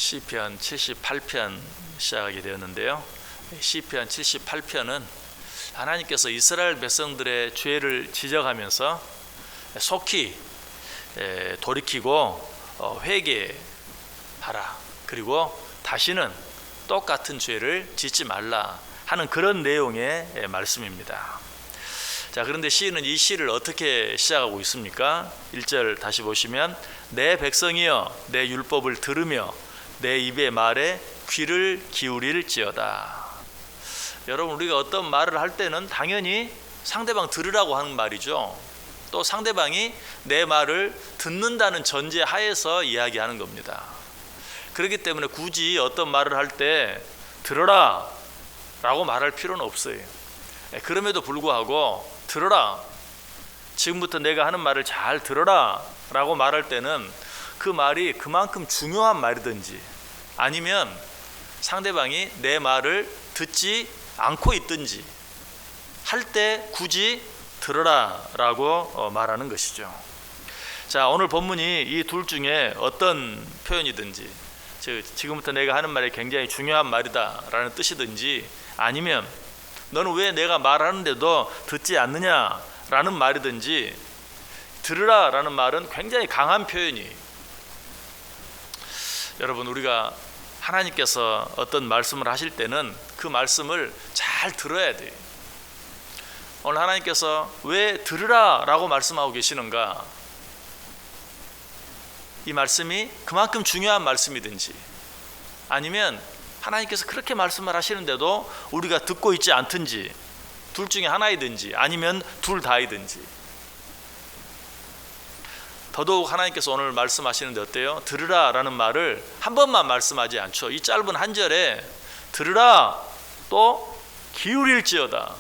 시편 78편 시작하게 되었는데요. 시편 78편은 하나님께서 이스라엘 백성들의 죄를 지적하면서 속히 돌이키고 회개하라, 그리고 다시는 똑같은 죄를 짓지 말라 하는 그런 내용의 말씀입니다. 자, 그런데 시인은 이 시를 어떻게 시작하고 있습니까? 1절 다시 보시면, 내 백성이여 내 율법을 들으며 내 입의 말에 귀를 기울일지어다. 여러분, 우리가 어떤 말을 할 때는 당연히 상대방 들으라고 하는 말이죠. 또 상대방이 내 말을 듣는다는 전제 하에서 이야기하는 겁니다. 그렇기 때문에 굳이 어떤 말을 할 때 들어라 라고 말할 필요는 없어요. 그럼에도 불구하고 들어라, 지금부터 내가 하는 말을 잘 들어라 라고 말할 때는 그 말이 그만큼 중요한 말이든지 아니면 상대방이 내 말을 듣지 않고 있든지 할 때 굳이 들어라 라고 말하는 것이죠. 자, 오늘 본문이 이 둘 중에 어떤 표현이든지, 즉 지금부터 내가 하는 말이 굉장히 중요한 말이다 라는 뜻이든지, 아니면 너는 왜 내가 말하는데도 듣지 않느냐 라는 말이든지, 들으라 라는 말은 굉장히 강한 표현이에요. 여러분, 우리가 하나님께서 어떤 말씀을 하실 때는 그 말씀을 잘 들어야 돼요. 오늘 하나님께서 왜 들으라 라고 말씀하고 계시는가? 이 말씀이 그만큼 중요한 말씀이든지, 아니면 하나님께서 그렇게 말씀을 하시는데도 우리가 듣고 있지 않든지, 둘 중에 하나이든지 아니면 둘 다이든지. 더더욱 하나님께서 오늘 말씀하시는데 어때요? 들으라 라는 말을 한 번만 말씀하지 않죠. 이 짧은 한 절에 들으라, 또 기울일지어다,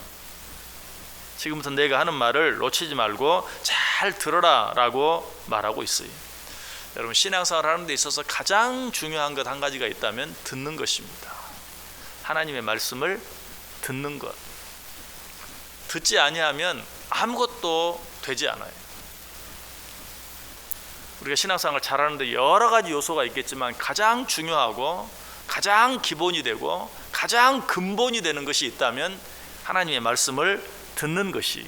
지금부터 내가 하는 말을 놓치지 말고 잘 들어라 라고 말하고 있어요. 여러분, 신앙생활 하는 데 있어서 가장 중요한 것 한 가지가 있다면 듣는 것입니다. 하나님의 말씀을 듣는 것. 듣지 아니하면 아무것도 되지 않아요. 우리가 신앙생활 잘하는데 여러 가지 요소가 있겠지만 가장 중요하고 가장 기본이 되고 가장 근본이 되는 것이 있다면 하나님의 말씀을 듣는 것이,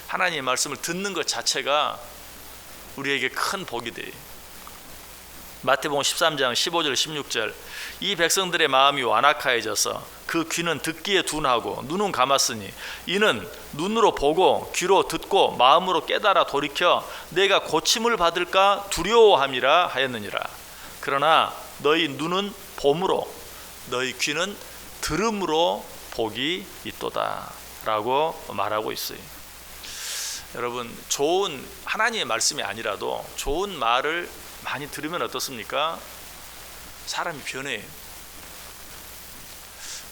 하나님의 말씀을 듣는 것 자체가 우리에게 큰 복이 돼요. 마태복음 13장 15절 16절, 이 백성들의 마음이 완악하여져서 그 귀는 듣기에 둔하고 눈은 감았으니 이는 눈으로 보고 귀로 듣고 마음으로 깨달아 돌이켜 내가 고침을 받을까 두려워함이라 하였느니라. 그러나 너희 눈은 봄으로 너희 귀는 들음으로 복이 있도다 라고 말하고 있어요. 여러분, 좋은 하나님의 말씀이 아니라도 좋은 말을 많이 들으면 어떻습니까? 사람이 변해요.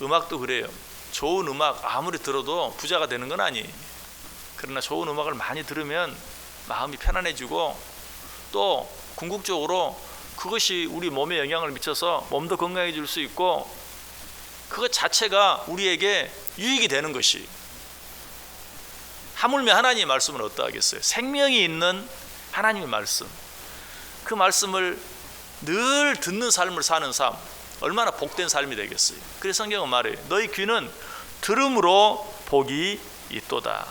음악도 그래요. 좋은 음악 아무리 들어도 부자가 되는 건 아니에요. 그러나 좋은 음악을 많이 들으면 마음이 편안해지고, 또 궁극적으로 그것이 우리 몸에 영향을 미쳐서 몸도 건강해질 수 있고, 그것 자체가 우리에게 유익이 되는 것이, 하물며 하나님의 말씀은 어떠하겠어요? 생명이 있는 하나님의 말씀, 그 말씀을 늘 듣는 삶을 사는 삶, 얼마나 복된 삶이 되겠어요. 그래서 성경은 말해요. 너희 귀는 들음으로 복이 있도다.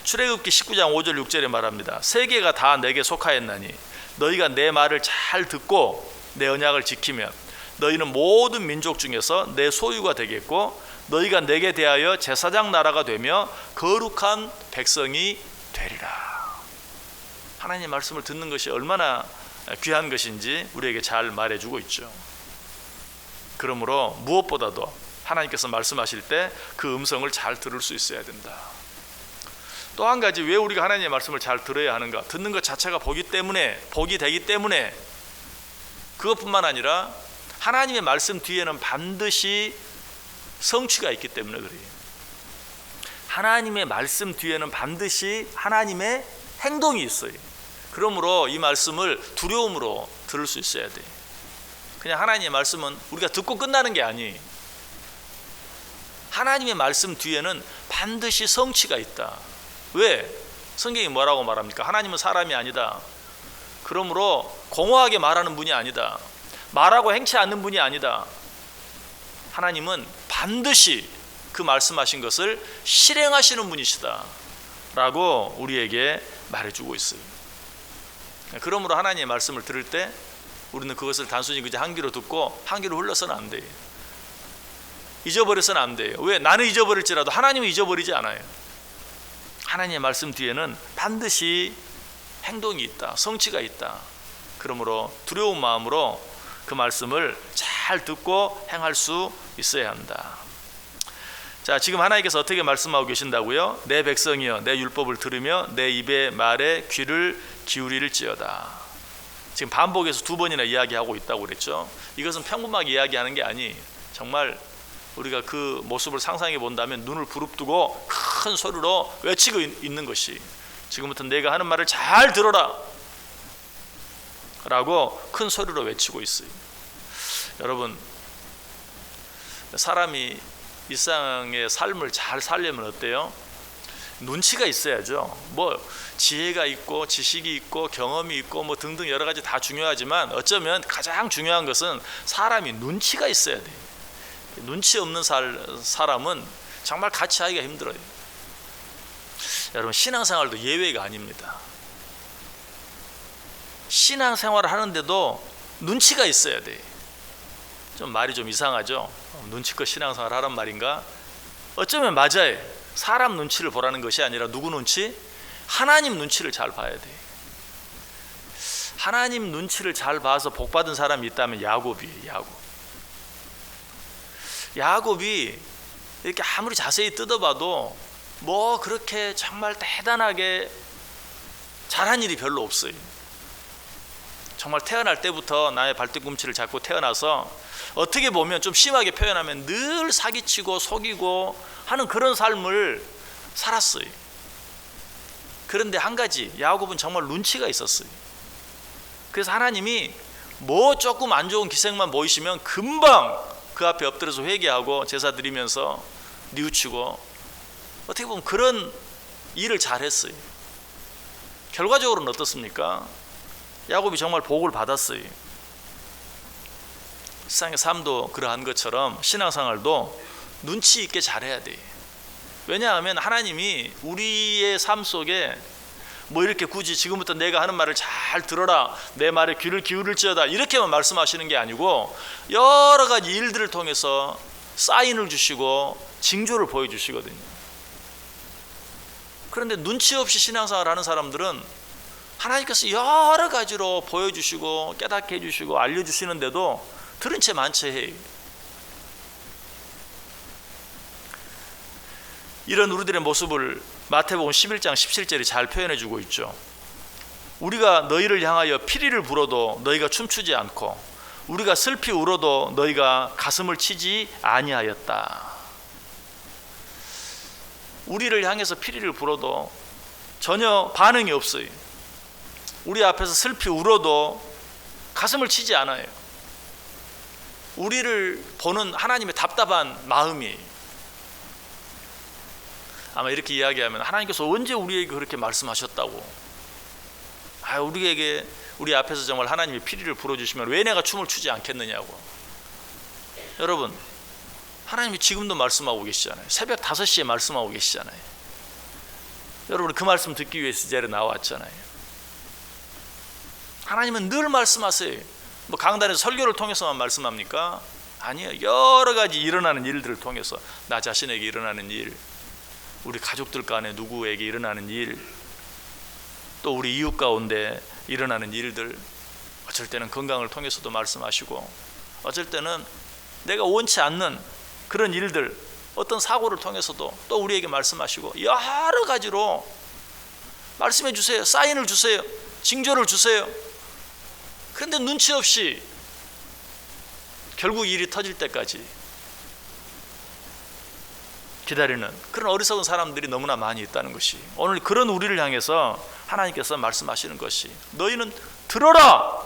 출애굽기 19장 5절 6절에 말합니다. 세계가 다 내게 속하였나니 너희가 내 말을 잘 듣고 내 언약을 지키면 너희는 모든 민족 중에서 내 소유가 되겠고 너희가 내게 대하여 제사장 나라가 되며 거룩한 백성이 되리라. 하나님의 말씀을 듣는 것이 얼마나 귀한 것인지 우리에게 잘 말해주고 있죠. 그러므로 무엇보다도 하나님께서 말씀하실 때 그 음성을 잘 들을 수 있어야 된다. 또 한 가지, 왜 우리가 하나님의 말씀을 잘 들어야 하는가? 듣는 것 자체가 복이 되기 때문에, 그것뿐만 아니라 하나님의 말씀 뒤에는 반드시 성취가 있기 때문에 그래요. 하나님의 말씀 뒤에는 반드시 하나님의 행동이 있어요. 그러므로 이 말씀을 두려움으로 들을 수 있어야 돼요. 그냥 하나님의 말씀은 우리가 듣고 끝나는 게 아니에요. 하나님의 말씀 뒤에는 반드시 성취가 있다. 왜? 성경이 뭐라고 말합니까? 하나님은 사람이 아니다. 그러므로 공허하게 말하는 분이 아니다. 말하고 행치 않는 분이 아니다. 하나님은 반드시 그 말씀하신 것을 실행하시는 분이시다 라고 우리에게 말해주고 있어요. 그러므로 하나님의 말씀을 들을 때 우리는 그것을 단순히 그저 한 귀로 듣고 한 귀로 흘러서는 안 돼요. 잊어버려서는 안 돼요. 왜? 나는 잊어버릴지라도 하나님은 잊어버리지 않아요. 하나님의 말씀 뒤에는 반드시 행동이 있다, 성취가 있다. 그러므로 두려운 마음으로 그 말씀을 잘 듣고 행할 수 있어야 한다. 자, 지금 하나님께서 어떻게 말씀하고 계신다고요? 내 백성이여 내 율법을 들으며 내 입의 말에 귀를 기울일지어다. 지금 반복해서 2번이나 이야기하고 있다고 그랬죠. 이것은 평범하게 이야기하는 게 아니, 정말 우리가 그 모습을 상상해 본다면 눈을 부릅뜨고 큰 소리로 외치고 있는 것이, 지금부터 내가 하는 말을 잘 들어라 라고 큰 소리로 외치고 있어요. 여러분, 사람이 일상의 삶을 잘 살려면 어때요? 눈치가 있어야죠. 뭐 지혜가 있고 지식이 있고 경험이 있고 뭐 등등 여러 가지 다 중요하지만 어쩌면 가장 중요한 것은 사람이 눈치가 있어야 돼요. 눈치 없는 사람은 정말 같이 하기가 힘들어요. 여러분, 신앙생활도 예외가 아닙니다. 신앙생활을 하는데도 눈치가 있어야 돼. 좀 말이 좀 이상하죠. 눈치껏 신앙생활 하란 말인가? 어쩌면 맞아요. 사람 눈치를 보라는 것이 아니라 누구 눈치? 하나님 눈치를 잘 봐야 돼. 하나님 눈치를 잘 봐서 복 받은 사람이 있다면 야곱이에요. 야곱이 이렇게 아무리 자세히 뜯어봐도 뭐 그렇게 정말 대단하게 잘한 일이 별로 없어요. 정말 태어날 때부터 나의 발뒤꿈치를 잡고 태어나서 어떻게 보면 좀 심하게 표현하면 늘 사기치고 속이고 하는 그런 삶을 살았어요. 그런데 한 가지, 야곱은 정말 눈치가 있었어요. 그래서 하나님이 뭐 조금 안 좋은 기색만 보이시면 금방 그 앞에 엎드려서 회개하고 제사 드리면서 뉘우치고, 어떻게 보면 그런 일을 잘했어요. 결과적으로는 어떻습니까? 야곱이 정말 복을 받았어요. 세상의 삶도 그러한 것처럼 신앙생활도 눈치 있게 잘해야 돼요. 왜냐하면 하나님이 우리의 삶 속에 뭐 이렇게 굳이 지금부터 내가 하는 말을 잘 들어라, 내 말에 귀를 기울일지어다 이렇게만 말씀하시는 게 아니고 여러 가지 일들을 통해서 사인을 주시고 징조를 보여주시거든요. 그런데 눈치 없이 신앙생활 하는 사람들은 하나님께서 여러 가지로 보여주시고 깨닫게 해주시고 알려주시는데도 들은 채 만채 해요. 이런 우리들의 모습을 마태복음 11장 17절이 잘 표현해주고 있죠. 우리가 너희를 향하여 피리를 불어도 너희가 춤추지 않고 우리가 슬피 울어도 너희가 가슴을 치지 아니하였다. 우리를 향해서 피리를 불어도 전혀 반응이 없어요. 우리 앞에서 슬피 울어도 가슴을 치지 않아요. 우리를 보는 하나님의 답답한 마음이, 아마 이렇게 이야기하면 하나님께서 언제 우리에게 그렇게 말씀하셨다고, 우리에게 우리 앞에서 정말 하나님이 피리를 불어주시면 왜 내가 춤을 추지 않겠느냐고. 여러분, 하나님이 지금도 말씀하고 계시잖아요. 새벽 5시에 말씀하고 계시잖아요. 여러분, 그 말씀 듣기 위해서 이 자리에 나왔잖아요. 하나님은 늘 말씀하세요. 뭐 강단에서 설교를 통해서만 말씀합니까? 아니에요. 여러 가지 일어나는 일들을 통해서, 나 자신에게 일어나는 일, 우리 가족들 간에 누구에게 일어나는 일, 또 우리 이웃 가운데 일어나는 일들, 어쩔 때는 건강을 통해서도 말씀하시고, 어쩔 때는 내가 원치 않는 그런 일들, 어떤 사고를 통해서도 또 우리에게 말씀하시고, 여러 가지로 말씀해 주세요. 사인을 주세요. 징조를 주세요. 그런데 눈치 없이 결국 일이 터질 때까지 기다리는 그런 어리석은 사람들이 너무나 많이 있다는 것이, 오늘 그런 우리를 향해서 하나님께서 말씀하시는 것이, 너희는 들어라,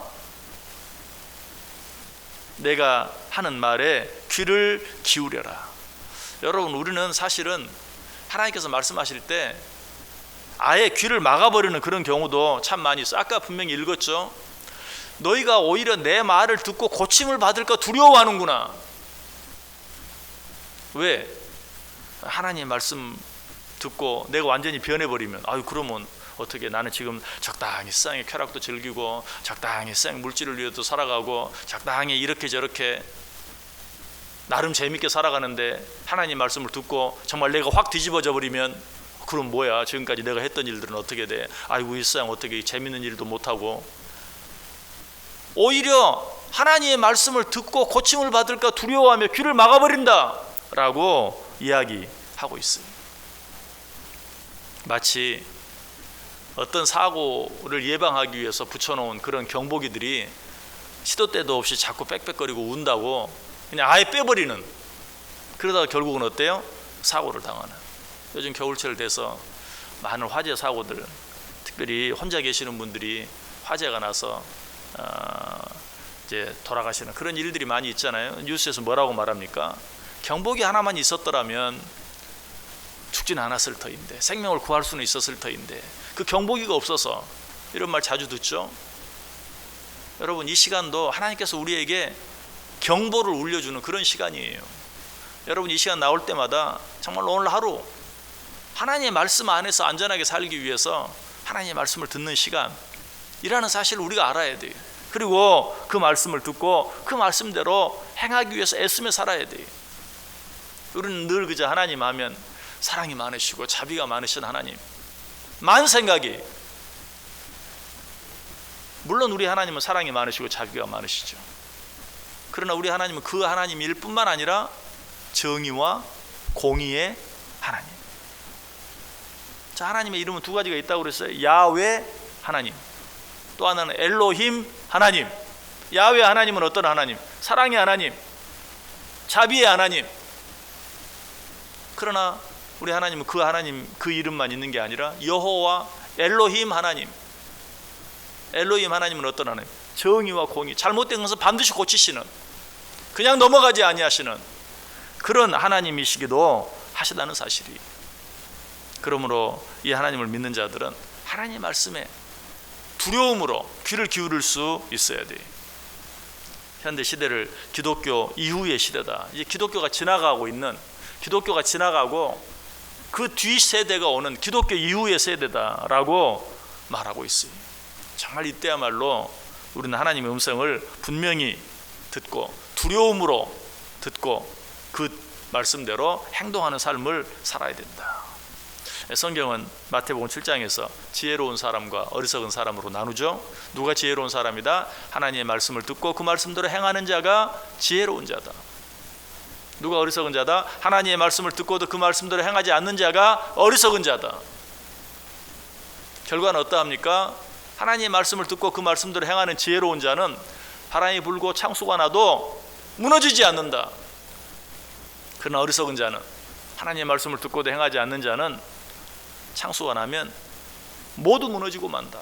내가 하는 말에 귀를 기울여라. 여러분, 우리는 사실은 하나님께서 말씀하실 때 아예 귀를 막아버리는 그런 경우도 참 많이 있어요. 아까 분명히 읽었죠. 너희가 오히려 내 말을 듣고 고침을 받을까 두려워하는구나. 왜? 하나님의 말씀 듣고 내가 완전히 변해버리면, 아유 그러면 어떻게, 나는 지금 적당히 세상의 쾌락도 즐기고 적당히 세상 물질을 위해서 살아가고 적당히 이렇게 저렇게 나름 재밌게 살아가는데 하나님 말씀을 듣고 정말 내가 확 뒤집어져 버리면, 그럼 뭐야, 지금까지 내가 했던 일들은 어떻게 돼? 아이고 이 세상 어떻게 재밌는 일도 못하고. 오히려 하나님의 말씀을 듣고 고침을 받을까 두려워하며 귀를 막아버린다 라고 이야기하고 있어요. 마치 어떤 사고를 예방하기 위해서 붙여놓은 그런 경보기들이 시도 때도 없이 자꾸 빽빽거리고 운다고 그냥 아예 빼버리는, 그러다가 결국은 어때요? 사고를 당하는. 요즘 겨울철 돼서 많은 화재 사고들, 특별히 혼자 계시는 분들이 화재가 나서 이제 돌아가시는 그런 일들이 많이 있잖아요. 뉴스에서 뭐라고 말합니까? 경보기 하나만 있었더라면 죽지는 않았을 터인데, 생명을 구할 수는 있었을 터인데, 그 경보기가 없어서, 이런 말 자주 듣죠. 여러분, 이 시간도 하나님께서 우리에게 경보를 울려주는 그런 시간이에요. 여러분, 이 시간 나올 때마다 정말 오늘 하루 하나님의 말씀 안에서 안전하게 살기 위해서 하나님의 말씀을 듣는 시간이라는 사실을 우리가 알아야 돼요. 그리고 그 말씀을 듣고 그 말씀대로 행하기 위해서 애쓰며 살아야 돼요. 우리는 늘 그저 하나님 하면 사랑이 많으시고 자비가 많으신 하나님 만 생각이, 물론 우리 하나님은 사랑이 많으시고 자비가 많으시죠. 그러나 우리 하나님은 그 하나님일 뿐만 아니라 정의와 공의의 하나님. 자, 하나님의 이름은 두 가지가 있다고 그랬어요. 야훼 하나님, 또 하나는 엘로힘 하나님. 야훼 하나님은 어떤 하나님? 사랑의 하나님, 자비의 하나님. 그러나 우리 하나님은 그 하나님, 그 이름만 있는 게 아니라 여호와 엘로힘 하나님. 엘로힘 하나님은 어떤 하나님? 정의와 공의, 잘못된 것은 반드시 고치시는, 그냥 넘어가지 아니하시는 그런 하나님이시기도 하시다는 사실이. 그러므로 이 하나님을 믿는 자들은 하나님의 말씀에 두려움으로 귀를 기울일 수 있어야 돼. 현대 시대를 기독교 이후의 시대다. 이제 기독교가 지나가고 있는, 기독교가 지나가고 그 뒤 세대가 오는 기독교 이후의 세대다라고 말하고 있어요. 정말 이때야말로 우리는 하나님의 음성을 분명히 듣고 두려움으로 듣고 그 말씀대로 행동하는 삶을 살아야 된다. 성경은 마태복음 7장에서 지혜로운 사람과 어리석은 사람으로 나누죠. 누가 지혜로운 사람이다? 하나님의 말씀을 듣고 그 말씀대로 행하는 자가 지혜로운 자다. 누가 어리석은 자다? 하나님의 말씀을 듣고도 그 말씀대로 행하지 않는 자가 어리석은 자다. 결과는 어떠합니까? 하나님의 말씀을 듣고 그 말씀대로 행하는 지혜로운 자는 바람이 불고 창수가 나도 무너지지 않는다. 그러나 어리석은 자는, 하나님의 말씀을 듣고도 행하지 않는 자는 창수가 나면 모두 무너지고 만다.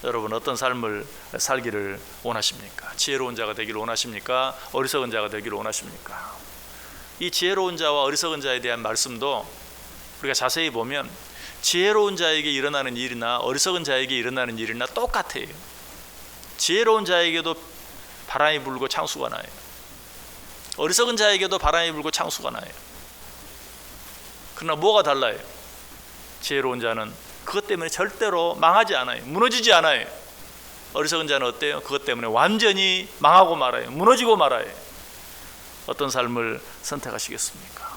여러분, 어떤 삶을 살기를 원하십니까? 지혜로운 자가 되기를 원하십니까? 어리석은 자가 되기를 원하십니까? 이 지혜로운 자와 어리석은 자에 대한 말씀도 우리가 자세히 보면 지혜로운 자에게 일어나는 일이나 어리석은 자에게 일어나는 일이나 똑같아요. 지혜로운 자에게도 바람이 불고 창수가 나요. 어리석은 자에게도 바람이 불고 창수가 나요. 그러나 뭐가 달라요? 지혜로운 자는 그것 때문에 절대로 망하지 않아요. 무너지지 않아요. 어리석은 자는 어때요? 그것 때문에 완전히 망하고 말아요. 무너지고 말아요. 어떤 삶을 선택하시겠습니까?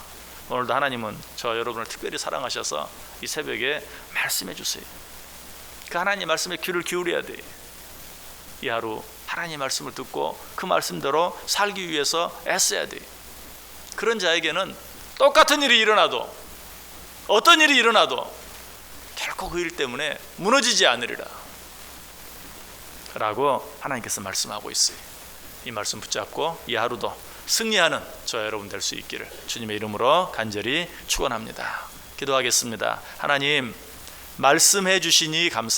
오늘도 하나님은 저 여러분을 특별히 사랑하셔서 이 새벽에 말씀해 주세요. 그 하나님 말씀에 귀를 기울여야 돼요. 이 하루 하나님 말씀을 듣고 그 말씀대로 살기 위해서 애써야 돼요. 그런 자에게는 똑같은 일이 일어나도, 어떤 일이 일어나도 결코 그 일 때문에 무너지지 않으리라 라고 하나님께서 말씀하고 있어요. 이 말씀 붙잡고 이 하루도 승리하는 저와 여러분 될 수 있기를 주님의 이름으로 간절히 축원합니다. 기도하겠습니다. 하나님, 말씀해 주시니 감사합니다.